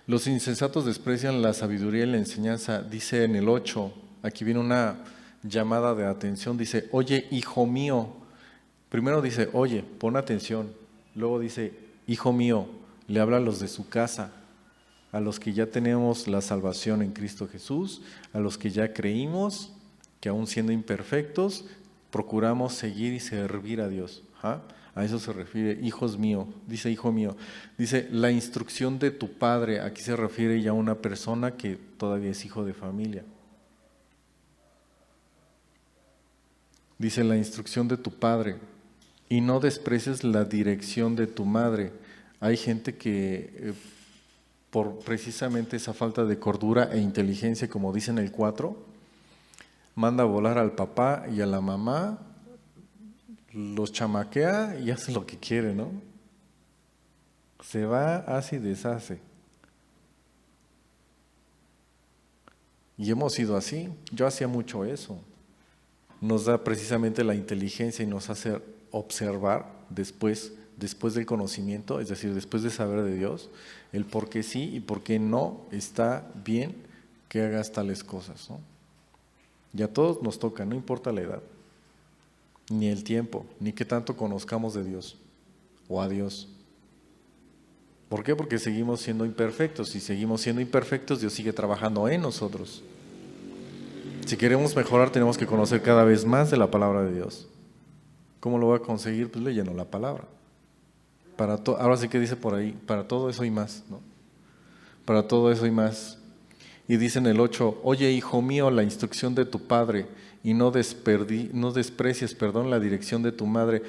Los insensatos desprecian la sabiduría y la enseñanza. Dice en el 8, aquí viene una llamada de atención. Dice, oye, hijo mío. Primero dice, oye, pon atención. Luego dice, hijo mío, le habla a los de su casa, a los que ya tenemos la salvación en Cristo Jesús, a los que ya creímos, que aún siendo imperfectos, procuramos seguir y servir a Dios. ¿Ah? A eso se refiere, hijos míos, dice hijo mío. Dice, la instrucción de tu padre, aquí se refiere ya a una persona que todavía es hijo de familia. Dice, la instrucción de tu padre. Y no desprecies la dirección de tu madre. Hay gente que por precisamente esa falta de cordura e inteligencia, como dice en el 4, manda a volar al papá y a la mamá, los chamaquea y hace lo que quiere, ¿no? Se va, hace y deshace. Y hemos sido así. Yo hacía mucho eso. Nos da precisamente la inteligencia y nos hace observar después del conocimiento, es decir, después de saber de Dios, el por qué sí y por qué no está bien que hagas tales cosas, ¿no? Y a todos nos toca, no importa la edad, ni el tiempo, ni qué tanto conozcamos de Dios o a Dios. ¿Por qué? Porque seguimos siendo imperfectos, y seguimos siendo imperfectos, Dios sigue trabajando en nosotros. Si queremos mejorar, tenemos que conocer cada vez más de la palabra de Dios. ¿Cómo lo va a conseguir? Pues leyendo la palabra. Ahora sí que dice por ahí, para todo eso y más, ¿no? Para todo eso y más. Y dice en el 8, oye, hijo mío, la instrucción de tu padre, y no desprecies, la dirección de tu madre.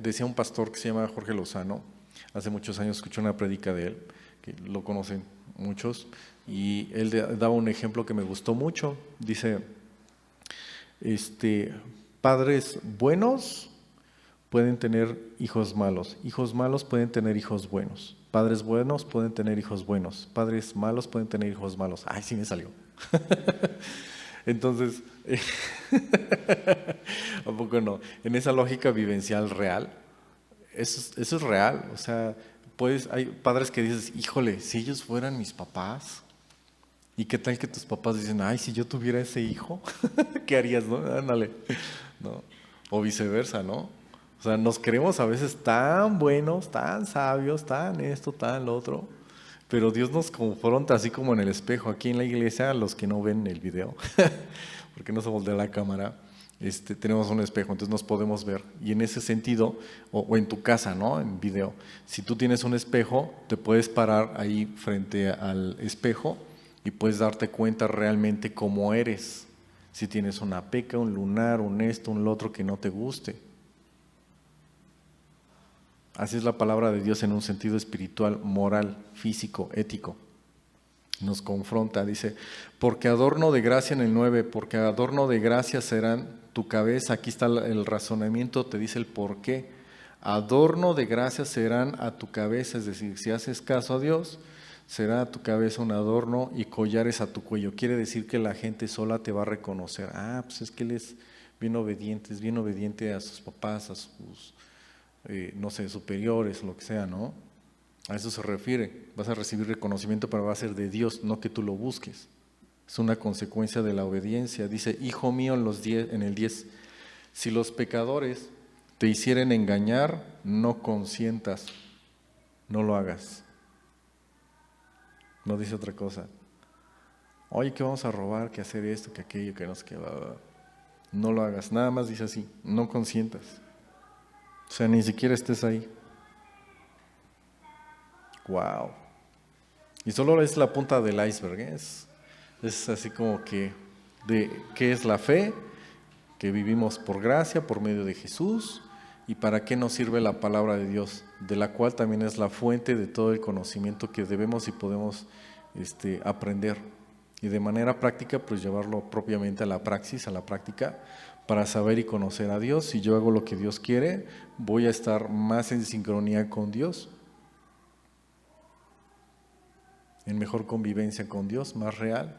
Decía un pastor que se llama Jorge Lozano, hace muchos años escuché una prédica de él, que lo conocen muchos, y él daba un ejemplo que me gustó mucho. Dice, padres buenos pueden tener hijos malos pueden tener hijos buenos, padres buenos pueden tener hijos buenos, padres malos pueden tener hijos malos. Ay, sí me salió. Entonces, ¿a poco no? En esa lógica vivencial real, eso es real. O sea, hay padres que dices, híjole, si ellos fueran mis papás, ¿y qué tal que tus papás dicen, ay, si yo tuviera ese hijo, ¿qué harías, no? Ándale, ¿no? O viceversa, ¿no? O sea, nos creemos a veces tan buenos, tan sabios, tan esto, tan lo otro, pero Dios nos confronta así como en el espejo. Aquí en la iglesia, los que no ven el video, porque no somos de la cámara, tenemos un espejo, entonces nos podemos ver. Y en ese sentido, o en tu casa, ¿no? En video, si tú tienes un espejo, te puedes parar ahí frente al espejo y puedes darte cuenta realmente cómo eres. Si tienes una peca, un lunar, un esto, un lo otro que no te guste. Así es la palabra de Dios en un sentido espiritual, moral, físico, ético. Nos confronta, dice, porque adorno de gracia en el 9, porque adorno de gracia serán tu cabeza. Aquí está el razonamiento, te dice el por qué. Adorno de gracia serán a tu cabeza, es decir, si haces caso a Dios, será a tu cabeza un adorno y collares a tu cuello. Quiere decir que la gente sola te va a reconocer. Ah, pues es que él es bien obediente a sus papás, a sus, no sé, superiores, lo que sea, ¿no? A eso se refiere. Vas a recibir reconocimiento, pero va a ser de Dios, no que tú lo busques. Es una consecuencia de la obediencia. Dice, hijo mío, en el 10, si los pecadores te hicieren engañar, no consientas, no lo hagas. No dice otra cosa. Oye, que vamos a robar, que hacer esto, que aquello, que no sé qué. No lo hagas. Nada más dice así, no consientas. O sea, ni siquiera estés ahí. Wow. Y solo es la punta del iceberg, ¿eh? Es así como que de qué es la fe, que vivimos por gracia, por medio de Jesús, y para qué nos sirve la palabra de Dios, de la cual también es la fuente de todo el conocimiento que debemos y podemos aprender. Y de manera práctica, pues llevarlo propiamente a la praxis, a la práctica, para saber y conocer a Dios. Si yo hago lo que Dios quiere, voy a estar más en sincronía con Dios, en mejor convivencia con Dios, más real,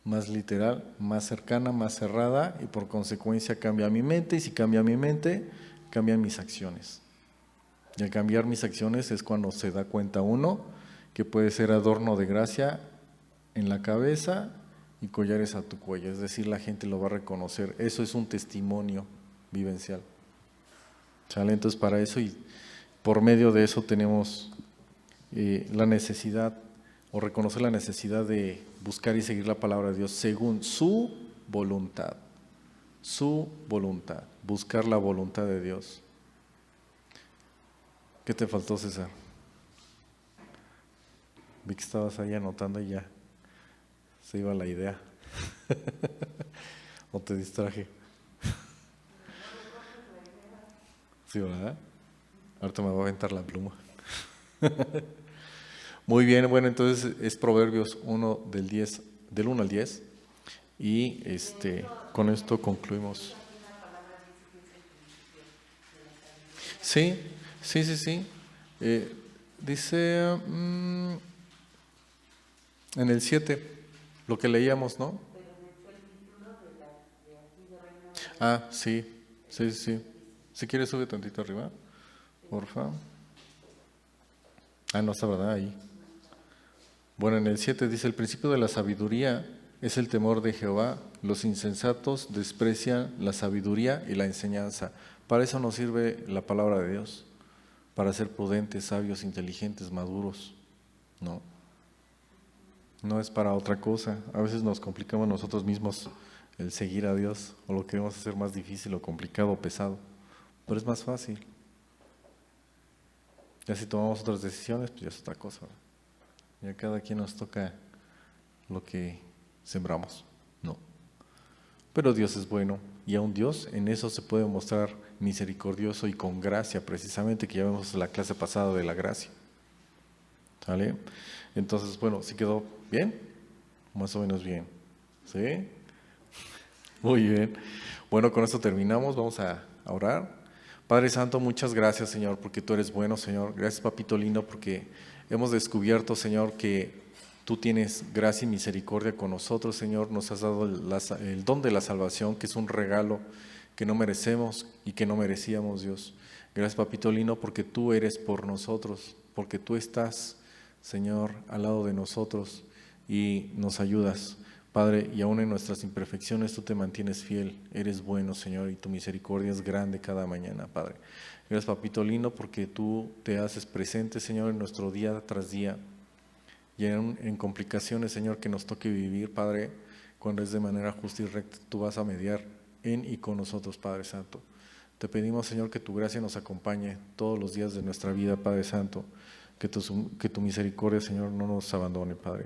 más literal, más cercana, más cerrada, y por consecuencia cambia mi mente, y si cambia mi mente, cambian mis acciones. Y al cambiar mis acciones es cuando se da cuenta uno que puede ser adorno de gracia en la cabeza y collares a tu cuello, es decir, la gente lo va a reconocer. Eso es un testimonio vivencial. ¿Sale? Entonces para eso y por medio de eso tenemos la necesidad o reconocer la necesidad de buscar y seguir la palabra de Dios según su voluntad, buscar la voluntad de Dios. ¿Qué te faltó, César? Vi que estabas ahí anotando y ya se iba la idea. ¿O te distraje? Sí, ¿verdad? Ahorita me voy a aventar la pluma. Muy bien, bueno, entonces es Proverbios 1 del 1 al 10 y con esto concluimos. Sí. Dice en el 7, lo que leíamos, ¿no? Ah, sí. Si quieres sube tantito arriba, porfa. Ah, no está, ¿verdad? Ahí. Bueno, en el 7 dice, el principio de la sabiduría es el temor de Jehová. Los insensatos desprecian la sabiduría y la enseñanza. Para eso nos sirve la palabra de Dios, para ser prudentes, sabios, inteligentes, maduros. No es para otra cosa. A veces nos complicamos nosotros mismos el seguir a Dios, o lo queremos hacer más difícil o complicado o pesado, pero es más fácil. Ya si tomamos otras decisiones, pues ya es otra cosa, ¿verdad? Ya cada quien nos toca lo que sembramos, ¿no? Pero Dios es bueno, y aún Dios en eso se puede mostrar misericordioso y con gracia, precisamente, que ya vemos en la clase pasada de la gracia. ¿Sale? Entonces, bueno, ¿sí quedó bien? Más o menos bien. ¿Sí? Muy bien. Bueno, con esto terminamos, vamos a orar. Padre Santo, muchas gracias, Señor, porque tú eres bueno, Señor. Gracias, Papito lindo, porque hemos descubierto, Señor, que tú tienes gracia y misericordia con nosotros, Señor. Nos has dado el don de la salvación, que es un regalo que no merecemos y que no merecíamos, Dios. Gracias, Papito lindo, porque tú eres por nosotros, porque tú estás, Señor, al lado de nosotros y nos ayudas, Padre, y aún en nuestras imperfecciones tú te mantienes fiel, eres bueno, Señor, y tu misericordia es grande cada mañana, Padre. Gracias, Papito lindo, porque tú te haces presente, Señor, en nuestro día tras día, y en complicaciones, Señor, que nos toque vivir, Padre, cuando es de manera justa y recta, tú vas a mediar en y con nosotros, Padre Santo. Te pedimos, Señor, que tu gracia nos acompañe todos los días de nuestra vida, Padre Santo, que tu misericordia, Señor, no nos abandone, Padre.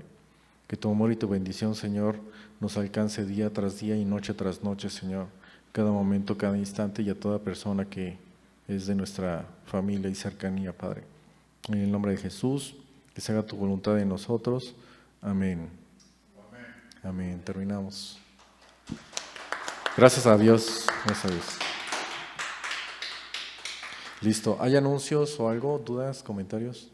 Que tu amor y tu bendición, Señor, nos alcance día tras día y noche tras noche, Señor, cada momento, cada instante y a toda persona que es de nuestra familia y cercanía, Padre. En el nombre de Jesús, que se haga tu voluntad en nosotros Amén. Amén. Terminamos. Gracias a Dios. Gracias a Dios. Listo. ¿Hay anuncios o algo? ¿Dudas? ¿Comentarios?